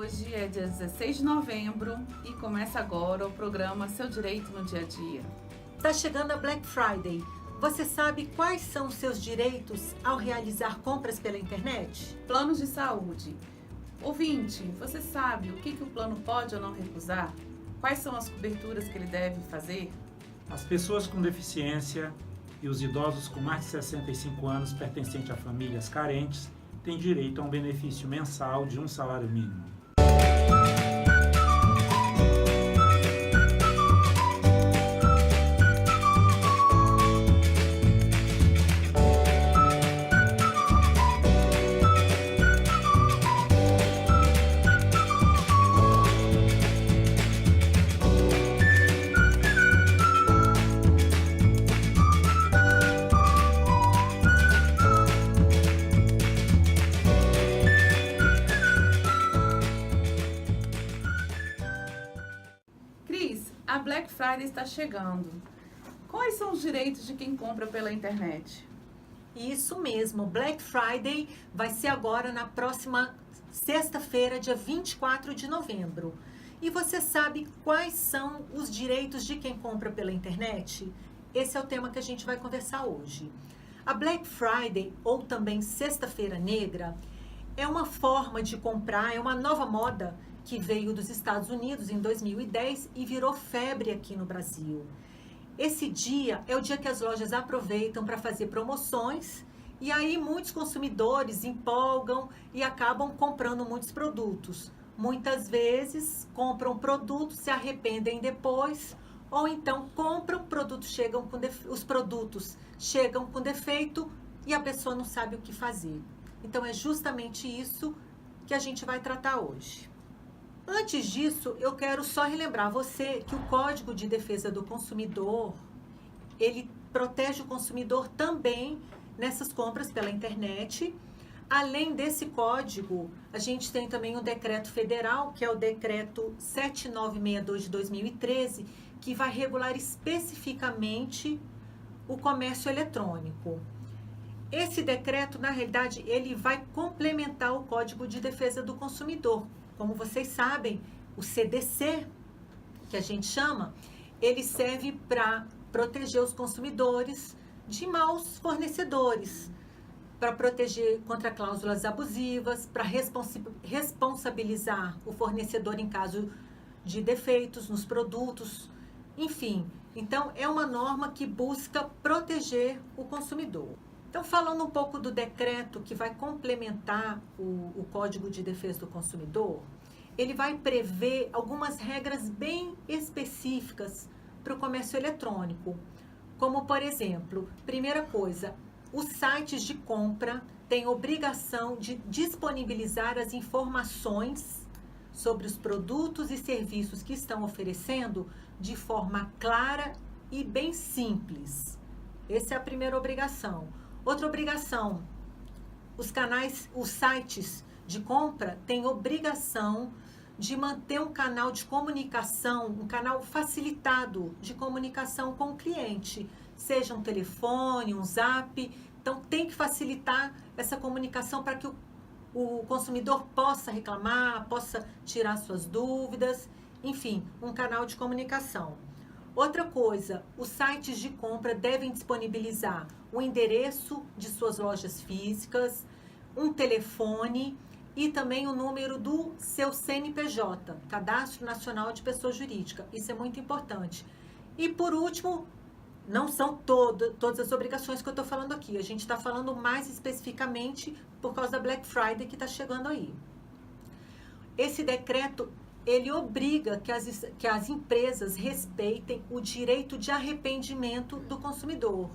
Hoje é dia 16 de novembro e começa agora o programa Seu Direito no Dia a Dia. Está chegando a Black Friday. Você sabe quais são os seus direitos ao realizar compras pela internet? Planos de saúde. Ouvinte, você sabe o que o plano pode ou não recusar? Quais são as coberturas que ele deve fazer? As pessoas com deficiência e os idosos com mais de 65 anos pertencentes a famílias carentes têm direito a um benefício mensal de um salário mínimo. Cris, a Black Friday está chegando. Quais são os direitos de quem compra pela internet? Isso mesmo, Black Friday vai ser agora na próxima sexta-feira, dia 24 de novembro. E você sabe quais são os direitos de quem compra pela internet? Esse é o tema que a gente vai conversar hoje. A Black Friday, ou também Sexta-feira Negra, é uma forma de comprar, é uma nova moda que veio dos Estados Unidos em 2010 e virou febre aqui no Brasil. Esse dia é o dia que as lojas aproveitam para fazer promoções e aí muitos consumidores empolgam e acabam comprando muitos produtos. Muitas vezes compram produtos, se arrependem depois, ou então compram, os produtos chegam com defeito e a pessoa não sabe o que fazer. Então é justamente isso que a gente vai tratar hoje. Antes disso, eu quero só relembrar você que o Código de Defesa do Consumidor, ele protege o consumidor também nessas compras pela internet. Além desse código, a gente tem também um decreto federal, que é o decreto 7962 de 2013, que vai regular especificamente o comércio eletrônico. Esse decreto, na realidade, ele vai complementar o Código de Defesa do Consumidor. Como vocês sabem, o CDC, que a gente chama, ele serve para proteger os consumidores de maus fornecedores, para proteger contra cláusulas abusivas, para responsabilizar o fornecedor em caso de defeitos nos produtos, enfim. Então, é uma norma que busca proteger o consumidor. Então, falando um pouco do decreto que vai complementar o Código de Defesa do Consumidor, ele vai prever algumas regras bem específicas para o comércio eletrônico. Como, por exemplo, primeira coisa, os sites de compra têm obrigação de disponibilizar as informações sobre os produtos e serviços que estão oferecendo de forma clara e bem simples. Essa é a primeira obrigação. Outra obrigação, os sites de compra têm obrigação de manter um canal de comunicação, um canal facilitado de comunicação com o cliente, seja um telefone, um zap. Então, tem que facilitar essa comunicação para que o consumidor possa reclamar, possa tirar suas dúvidas, enfim, um canal de comunicação. Outra coisa, os sites de compra devem disponibilizar o endereço de suas lojas físicas, um telefone e também o número do seu CNPJ, Cadastro Nacional de Pessoa Jurídica. Isso é muito importante. E por último, não são todas as obrigações que eu estou falando aqui. A gente está falando mais especificamente por causa da Black Friday que está chegando aí. Esse decreto, ele obriga que as empresas respeitem o direito de arrependimento do consumidor,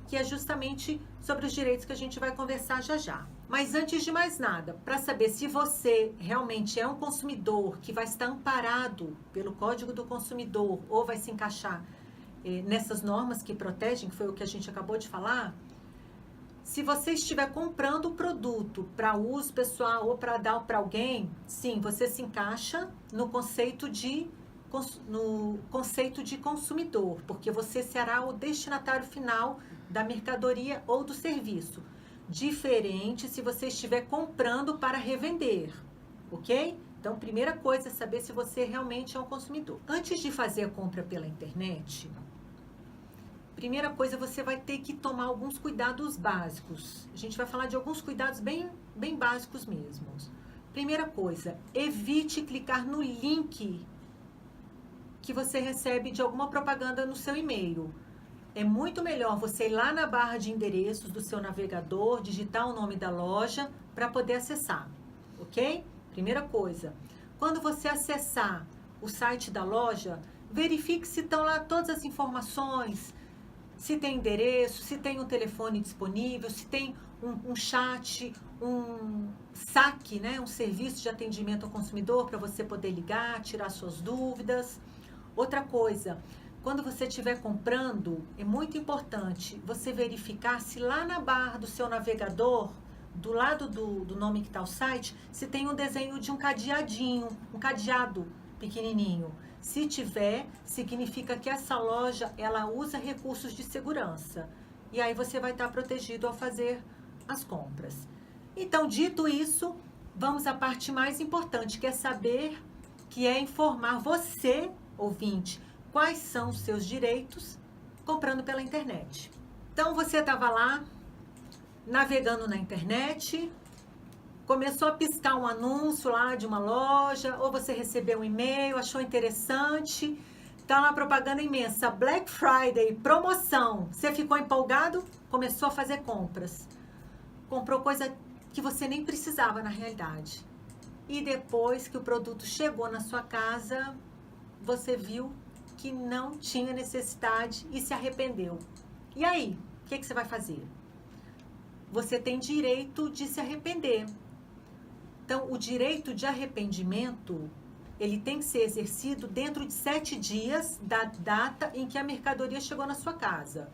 que é justamente sobre os direitos que a gente vai conversar já já. Mas antes de mais nada, para saber se você realmente é um consumidor que vai estar amparado pelo Código do Consumidor ou vai se encaixar nessas normas que protegem, que foi o que a gente acabou de falar, se você estiver comprando o produto para uso pessoal ou para dar para alguém, sim, você se encaixa no conceito de consumidor, porque você será o destinatário final da mercadoria ou do serviço. Diferente se você estiver comprando para revender, ok? Então, primeira coisa é saber se você realmente é um consumidor. Antes de fazer a compra pela internet, primeira coisa, você vai ter que tomar alguns cuidados básicos. A gente vai falar de alguns cuidados bem básicos mesmo. Primeira coisa, evite clicar no link que você recebe de alguma propaganda no seu e-mail. É muito melhor você ir lá na barra de endereços do seu navegador, digitar o nome da loja para poder acessar, ok? Primeira coisa, quando você acessar o site da loja, verifique se estão lá todas as informações, se tem endereço, se tem um telefone disponível, se tem um chat, um saque, né? Um serviço de atendimento ao consumidor para você poder ligar, tirar suas dúvidas. Outra coisa, quando você estiver comprando, é muito importante você verificar se lá na barra do seu navegador, do lado do nome que está o site, se tem um desenho de um cadeadinho, um cadeado pequenininho. Se tiver, significa que essa loja, ela usa recursos de segurança. E aí você vai estar protegido ao fazer as compras. Então, dito isso, vamos à parte mais importante, que é informar você, ouvinte, quais são os seus direitos comprando pela internet. Então, você estava lá, navegando na internet, começou a piscar um anúncio lá de uma loja, ou você recebeu um e-mail, achou interessante, tá lá propaganda imensa, Black Friday, promoção, você ficou empolgado, começou a fazer compras. Comprou coisa que você nem precisava na realidade. E depois que o produto chegou na sua casa, você viu que não tinha necessidade e se arrependeu. E aí, o que você vai fazer? Você tem direito de se arrepender. Então, o direito de arrependimento, ele tem que ser exercido dentro de 7 dias da data em que a mercadoria chegou na sua casa.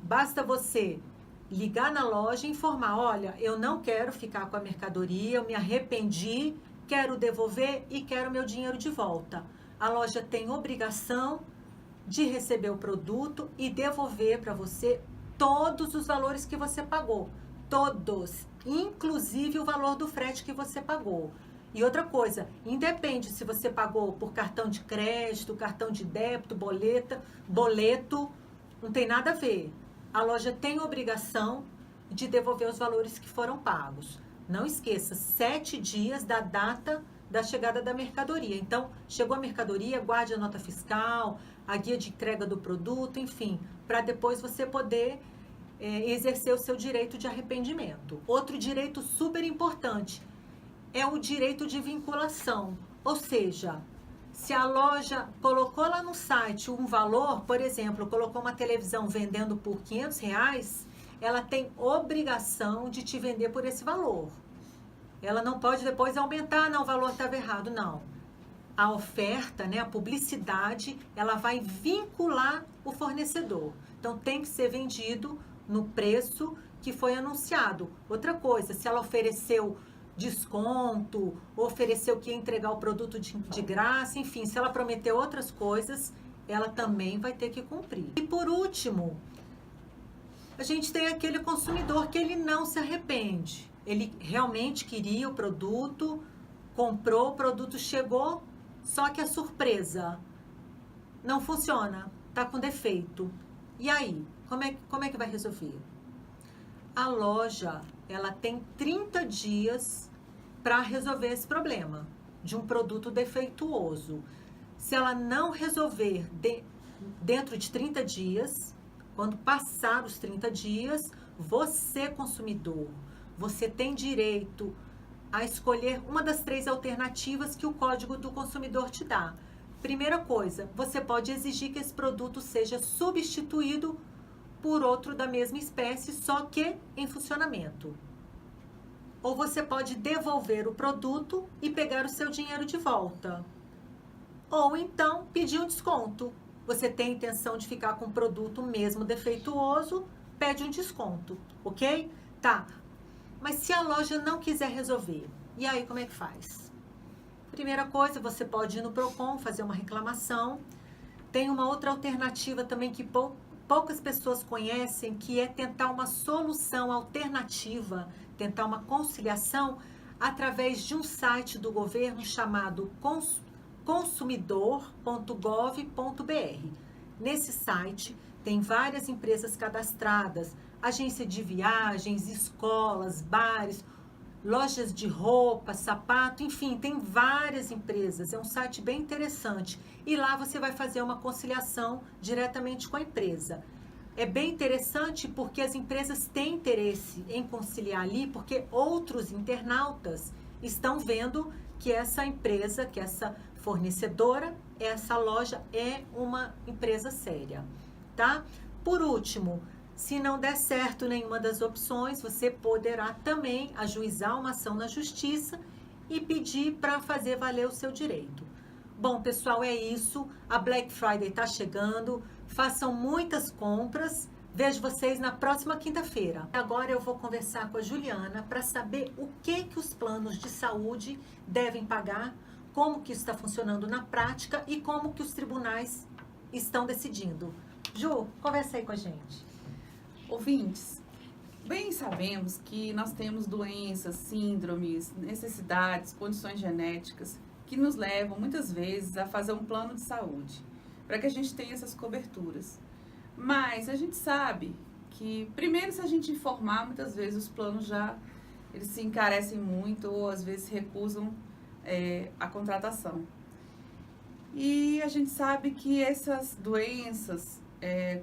Basta você ligar na loja e informar, olha, eu não quero ficar com a mercadoria, eu me arrependi, quero devolver e quero meu dinheiro de volta. A loja tem obrigação de receber o produto e devolver para você todos os valores que você pagou. Todos, inclusive o valor do frete que você pagou. E outra coisa, independe se você pagou por cartão de crédito, cartão de débito, boleto, não tem nada a ver. A loja tem obrigação de devolver os valores que foram pagos. Não esqueça, 7 dias da data da chegada da mercadoria. Então, chegou a mercadoria, guarde a nota fiscal, a guia de entrega do produto, enfim, para depois você poder exercer o seu direito de arrependimento. Outro direito super importante é o direito de vinculação. Ou seja, se a loja colocou lá no site um valor, por exemplo, colocou uma televisão vendendo por R$500, ela tem obrigação de te vender por esse valor. Ela não pode depois aumentar, não, o valor estava errado, não. A oferta, né, a publicidade, ela vai vincular o fornecedor. Então, tem que ser vendido no preço que foi anunciado. Outra coisa, se ela ofereceu desconto, ofereceu que ia entregar o produto de graça, enfim, se ela prometeu outras coisas, ela também vai ter que cumprir. E por último, a gente tem aquele consumidor que ele não se arrepende. Ele realmente queria o produto, comprou, o produto chegou, só que a surpresa não funciona, tá com defeito. E aí, como é que vai resolver? A loja, ela tem 30 dias para resolver esse problema de um produto defeituoso. Se ela não resolver dentro de 30 dias, quando passar os 30 dias, você, consumidor, você tem direito a escolher uma das 3 alternativas que o Código do Consumidor te dá. Primeira coisa, você pode exigir que esse produto seja substituído por outro da mesma espécie, só que em funcionamento. Ou você pode devolver o produto e pegar o seu dinheiro de volta. Ou então pedir um desconto. Você tem a intenção de ficar com o produto mesmo defeituoso, pede um desconto, ok? Tá. Mas se a loja não quiser resolver, e aí como é que faz? Primeira coisa, você pode ir no Procon, fazer uma reclamação. Tem uma outra alternativa também que poucas pessoas conhecem, que é tentar uma solução alternativa, tentar uma conciliação através de um site do governo chamado consumidor.gov.br. Nesse site tem várias empresas cadastradas, agência de viagens, escolas, bares, lojas de roupa, sapato, enfim, tem várias empresas. É um site bem interessante. E lá você vai fazer uma conciliação diretamente com a empresa. É bem interessante porque as empresas têm interesse em conciliar ali, porque outros internautas estão vendo que essa empresa, que essa fornecedora, essa loja é uma empresa séria, tá? Por último, se não der certo nenhuma das opções, você poderá também ajuizar uma ação na justiça e pedir para fazer valer o seu direito. Bom, pessoal, é isso. A Black Friday está chegando. Façam muitas compras. Vejo vocês na próxima quinta-feira. Agora eu vou conversar com a Juliana para saber o que os planos de saúde devem pagar, como que isso está funcionando na prática e como que os tribunais estão decidindo. Ju, conversa aí com a gente. Ouvintes, bem sabemos que nós temos doenças, síndromes, necessidades, condições genéticas que nos levam muitas vezes a fazer um plano de saúde, para que a gente tenha essas coberturas. Mas a gente sabe que, primeiro, se a gente informar, muitas vezes os planos eles se encarecem muito ou às vezes recusam a contratação. E a gente sabe que essas doenças,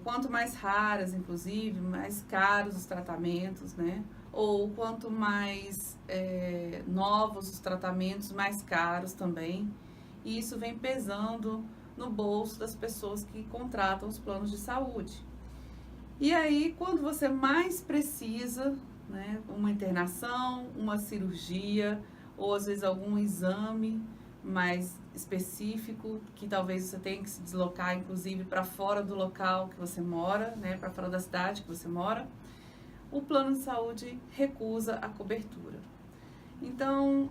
quanto mais raras, inclusive, mais caros os tratamentos, né? Ou quanto mais novos os tratamentos, mais caros também. E isso vem pesando no bolso das pessoas que contratam os planos de saúde. E aí, quando você mais precisa, né, uma internação, uma cirurgia, ou às vezes algum exame mais específico, que talvez você tenha que se deslocar, inclusive, para fora do local que você mora, né, para fora da cidade que você mora, o plano de saúde recusa a cobertura. Então,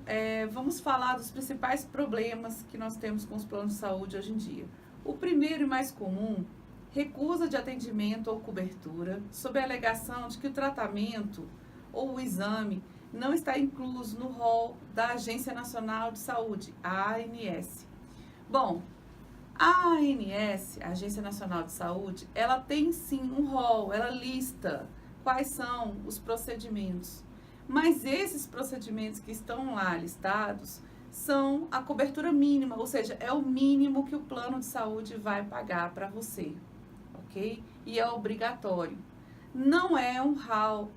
vamos falar dos principais problemas que nós temos com os planos de saúde hoje em dia. O primeiro e mais comum, recusa de atendimento ou cobertura, sob a alegação de que o tratamento ou o exame não está incluso no rol da Agência Nacional de Saúde, a ANS. Bom, a ANS, a Agência Nacional de Saúde, ela tem sim um rol, ela lista quais são os procedimentos. Mas esses procedimentos que estão lá listados são a cobertura mínima, ou seja, é o mínimo que o plano de saúde vai pagar para você, ok? E é obrigatório. Não é um rol,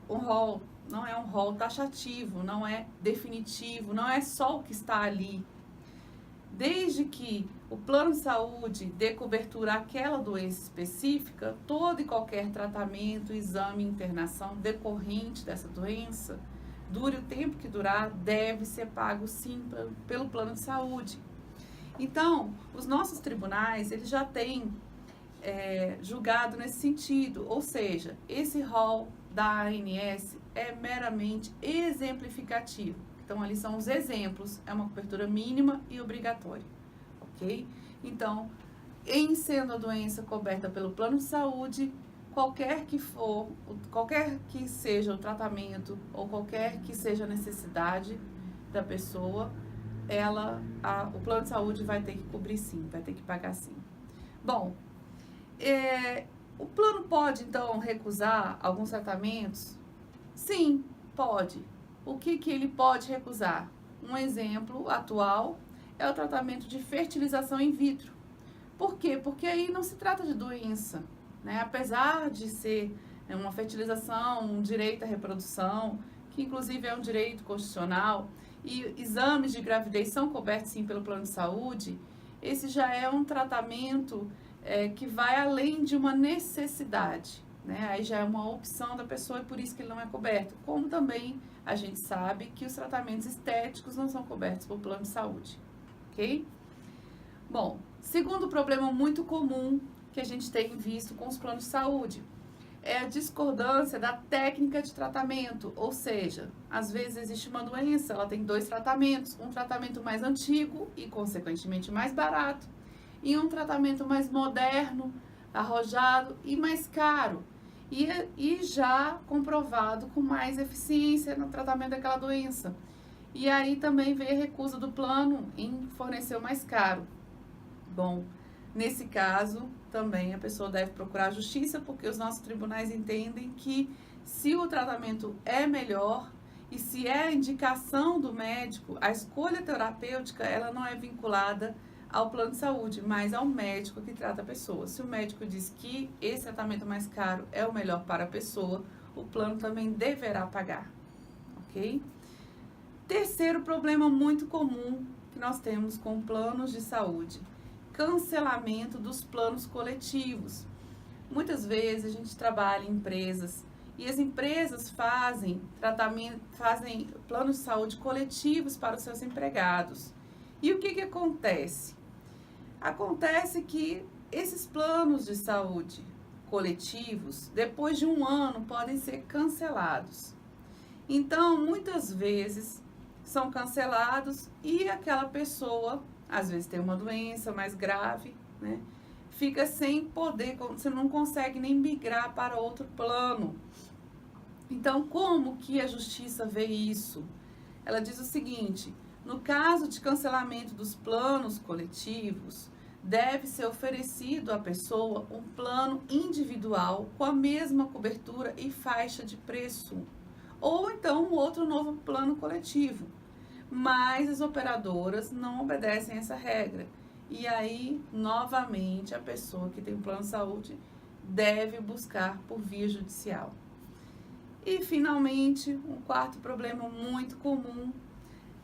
não é um rol taxativo, não é definitivo, não é só o que está ali. Desde que o plano de saúde dê cobertura àquela doença específica, todo e qualquer tratamento, exame, internação decorrente dessa doença, dure o tempo que durar, deve ser pago sim pelo plano de saúde. Então, os nossos tribunais, eles já têm julgado nesse sentido, ou seja, esse rol da ANS é meramente exemplificativo. Então, ali são os exemplos, é uma cobertura mínima e obrigatória, ok? Então, em sendo a doença coberta pelo plano de saúde, qualquer que seja o tratamento ou qualquer que seja a necessidade da pessoa, o plano de saúde vai ter que cobrir sim, vai ter que pagar sim. Bom, o plano pode, então, recusar alguns tratamentos? Sim, pode. O que ele pode recusar? Um exemplo atual é o tratamento de fertilização in vitro. Por quê? Porque aí não se trata de doença, né? Apesar de ser uma fertilização, um direito à reprodução, que inclusive é um direito constitucional, e exames de gravidez são cobertos sim pelo plano de saúde, esse já é um tratamento que vai além de uma necessidade, né? Aí já é uma opção da pessoa e por isso que ele não é coberto. Como também a gente sabe que os tratamentos estéticos não são cobertos pelo plano de saúde, ok? Bom, segundo problema muito comum que a gente tem visto com os planos de saúde é a discordância da técnica de tratamento, ou seja, às vezes existe uma doença, ela tem 2 tratamentos, um tratamento mais antigo e consequentemente mais barato, e um tratamento mais moderno, arrojado e mais caro, e já comprovado com mais eficiência no tratamento daquela doença. E aí também veio a recusa do plano em fornecer o mais caro. Bom, nesse caso, também a pessoa deve procurar a justiça, porque os nossos tribunais entendem que se o tratamento é melhor e se é a indicação do médico, a escolha terapêutica, ela não é vinculada ao plano de saúde, mas ao médico que trata a pessoa. Se o médico diz que esse tratamento mais caro é o melhor para a pessoa, o plano também deverá pagar, ok? Terceiro problema muito comum que nós temos com planos de saúde: cancelamento dos planos coletivos. Muitas vezes a gente trabalha em empresas e as empresas fazem planos de saúde coletivos para os seus empregados. E o que acontece? Acontece que esses planos de saúde coletivos, depois de um ano, podem ser cancelados. Então, muitas vezes, são cancelados e aquela pessoa, às vezes tem uma doença mais grave, né? Fica sem poder, você não consegue nem migrar para outro plano. Então, como que a justiça vê isso? Ela diz o seguinte: no caso de cancelamento dos planos coletivos, deve ser oferecido à pessoa um plano individual com a mesma cobertura e faixa de preço, ou então um outro novo plano coletivo. Mas as operadoras não obedecem essa regra. E aí, novamente, a pessoa que tem um plano de saúde deve buscar por via judicial. E, finalmente, um quarto problema muito comum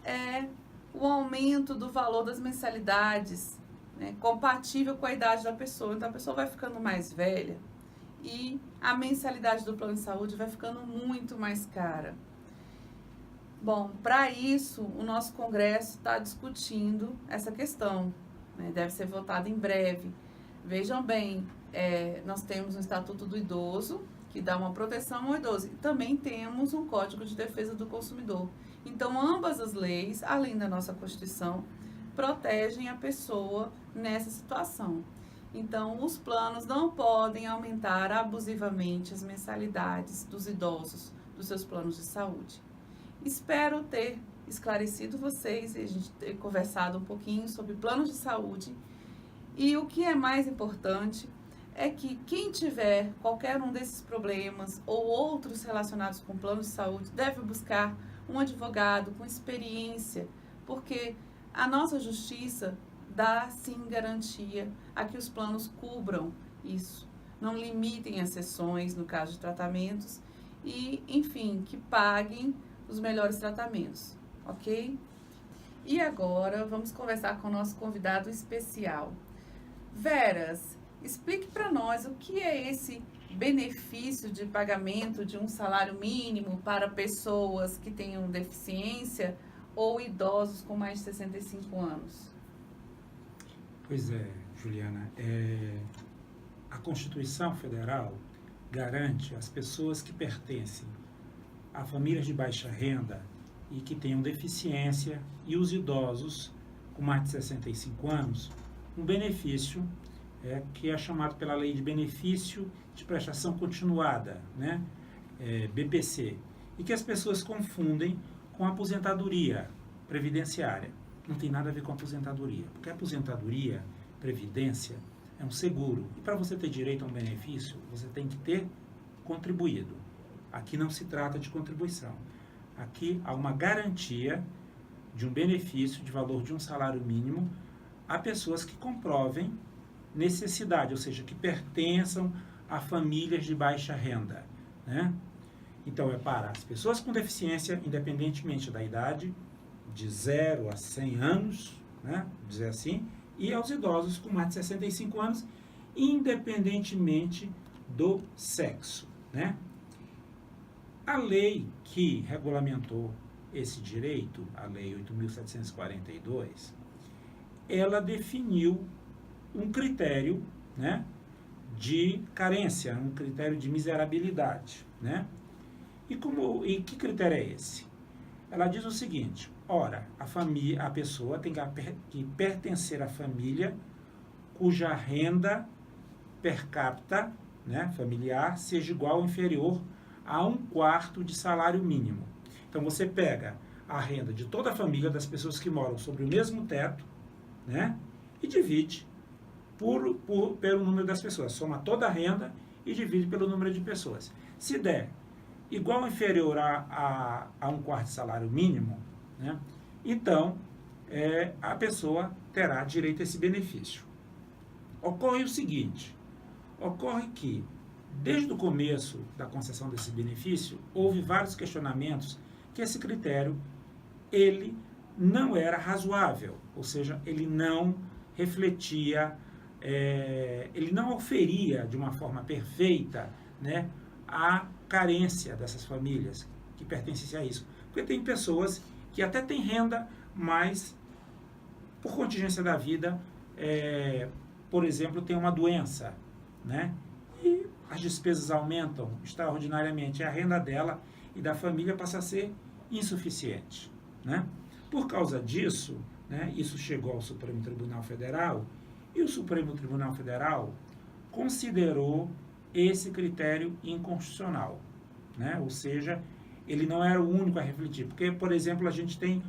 é o aumento do valor das mensalidades, né, compatível com a idade da pessoa. Então, a pessoa vai ficando mais velha e a mensalidade do plano de saúde vai ficando muito mais cara. Bom, para isso, o nosso Congresso está discutindo essa questão, né? Deve ser votado em breve. Vejam bem, nós temos um Estatuto do Idoso, que dá uma proteção ao idoso, e também temos um Código de Defesa do Consumidor. Então, ambas as leis, além da nossa Constituição, protegem a pessoa nessa situação. Então, os planos não podem aumentar abusivamente as mensalidades dos idosos dos seus planos de saúde. Espero ter esclarecido vocês e a gente ter conversado um pouquinho sobre planos de saúde. E o que é mais importante é que quem tiver qualquer um desses problemas ou outros relacionados com planos de saúde deve buscar um advogado com experiência, porque a nossa justiça dá sim garantia a que os planos cubram isso, não limitem as sessões no caso de tratamentos e, enfim, que paguem os melhores tratamentos, ok? E agora vamos conversar com o nosso convidado especial. Veras, explique para nós o que é esse benefício de pagamento de um salário mínimo para pessoas que tenham deficiência ou idosos com mais de 65 anos. Pois é, Juliana, a Constituição Federal garante às pessoas que pertencem a famílias de baixa renda e que tenham deficiência e os idosos com mais de 65 anos um benefício que é chamado pela lei de benefício de prestação continuada, né? BPC, e que as pessoas confundem com aposentadoria previdenciária. Não tem nada a ver com aposentadoria, porque a aposentadoria, previdência, é um seguro. E para você ter direito a um benefício, você tem que ter contribuído. Aqui não se trata de contribuição. Aqui há uma garantia de um benefício de valor de um salário mínimo a pessoas que comprovem necessidade, ou seja, que pertençam a famílias de baixa renda, né? Então, é para as pessoas com deficiência, independentemente da idade, de 0 a 100 anos, né? Dizer assim, e aos idosos com mais de 65 anos, independentemente do sexo, né? A lei que regulamentou esse direito, a Lei 8.742, ela definiu um critério, né, de carência, um critério de miserabilidade, né? E que critério é esse? Ela diz o seguinte: ora, a pessoa tem que pertencer à família cuja renda per capita, né, familiar, seja igual ou inferior a 1/4 de salário mínimo. Então, você pega a renda de toda a família das pessoas que moram sobre o mesmo teto, né? E divide pelo número das pessoas. Soma toda a renda e divide pelo número de pessoas. Se der igual ou inferior a 1/4 de salário mínimo, né? Então, a pessoa terá direito a esse benefício. Ocorre o seguinte, ocorre que, desde o começo da concessão desse benefício, houve vários questionamentos que esse critério, ele não era razoável, ou seja, ele não refletia, ele não oferia de uma forma perfeita, né, a carência dessas famílias que pertencem a isso. Porque tem pessoas que até têm renda, mas por contingência da vida, por exemplo, tem uma doença, né? E as despesas aumentam extraordinariamente, a renda dela e da família passa a ser insuficiente, né? Por causa disso, né, isso chegou ao Supremo Tribunal Federal e o Supremo Tribunal Federal considerou esse critério inconstitucional, né? Ou seja, ele não era o único a refletir, porque, por exemplo, a gente tem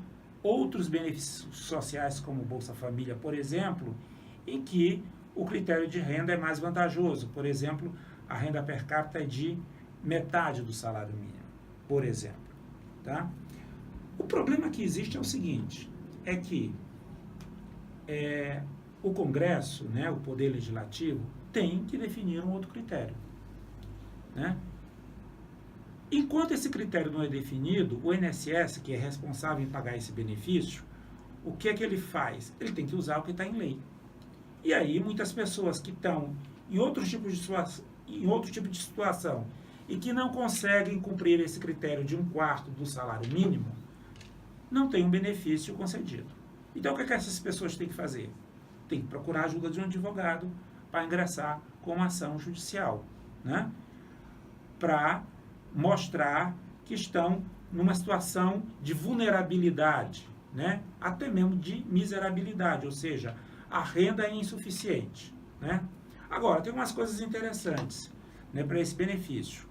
outros benefícios sociais, como Bolsa Família, por exemplo, em que o critério de renda é mais vantajoso. Por exemplo, a renda per capita é de metade do salário mínimo, por exemplo, tá? O problema que existe é o seguinte, é que o Congresso, né, o Poder Legislativo, tem que definir um outro critério, né? Enquanto esse critério não é definido, o INSS, que é responsável em pagar esse benefício, o que é que ele faz? Ele tem que usar o que está em lei. E aí, muitas pessoas que estão em outro tipo de situação e que não conseguem cumprir esse critério de 1/4 do salário mínimo, não têm um benefício concedido. Então, o que é que essas pessoas têm que fazer? Tem que procurar a ajuda de um advogado para ingressar com uma ação judicial, né? Para mostrar que estão numa situação de vulnerabilidade, né? Até mesmo de miserabilidade, ou seja, a renda é insuficiente, né? Agora, tem umas coisas interessantes, né, para esse benefício.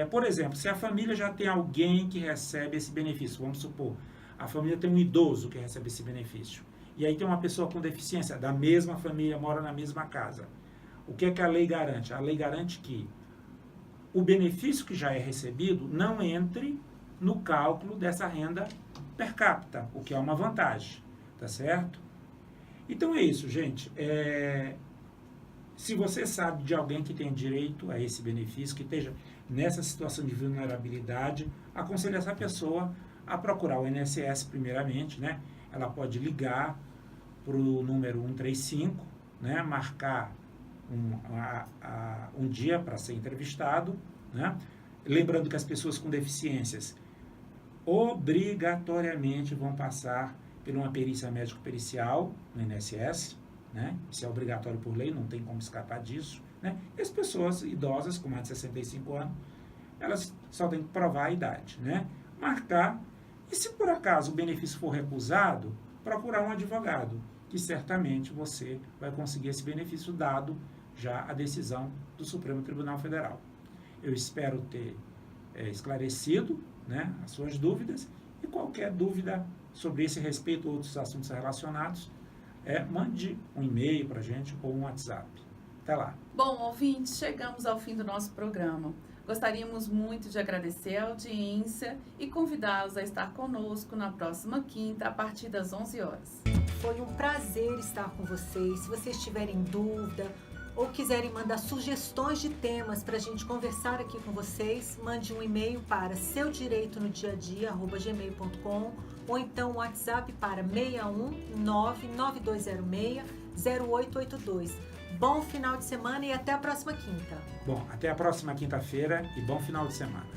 Por exemplo, se a família já tem alguém que recebe esse benefício, vamos supor, a família tem um idoso que recebe esse benefício, e aí tem uma pessoa com deficiência da mesma família, mora na mesma casa. O que é que a lei garante? A lei garante que o benefício que já é recebido não entre no cálculo dessa renda per capita, o que é uma vantagem, tá certo? Então é isso, gente. Se você sabe de alguém que tem direito a esse benefício, que esteja nessa situação de vulnerabilidade, aconselho essa pessoa a procurar o INSS primeiramente, né? Ela pode ligar para o número 135, né? Marcar um dia para ser entrevistado, né? Lembrando que as pessoas com deficiências obrigatoriamente vão passar por uma perícia médico-pericial no INSS, né? Isso é obrigatório por lei, não tem como escapar disso, né? E as pessoas idosas com mais de 65 anos, elas só têm que provar a idade, né? Marcar, e se por acaso o benefício for recusado, procurar um advogado, que certamente você vai conseguir esse benefício dado já a decisão do Supremo Tribunal Federal. Eu espero ter esclarecido, né, as suas dúvidas, e qualquer dúvida sobre esse respeito ou outros assuntos relacionados, mande um e-mail para a gente ou um WhatsApp. Até lá. Bom, ouvintes, chegamos ao fim do nosso programa. Gostaríamos muito de agradecer a audiência e convidá-los a estar conosco na próxima quinta, a partir das 11 horas. Foi um prazer estar com vocês. Se vocês tiverem dúvida ou quiserem mandar sugestões de temas para a gente conversar aqui com vocês, mande um e-mail para seudireitonodiadia@gmail.com ou então um WhatsApp para 61992060882. Bom final de semana e até a próxima quinta. Bom, até a próxima quinta-feira e bom final de semana.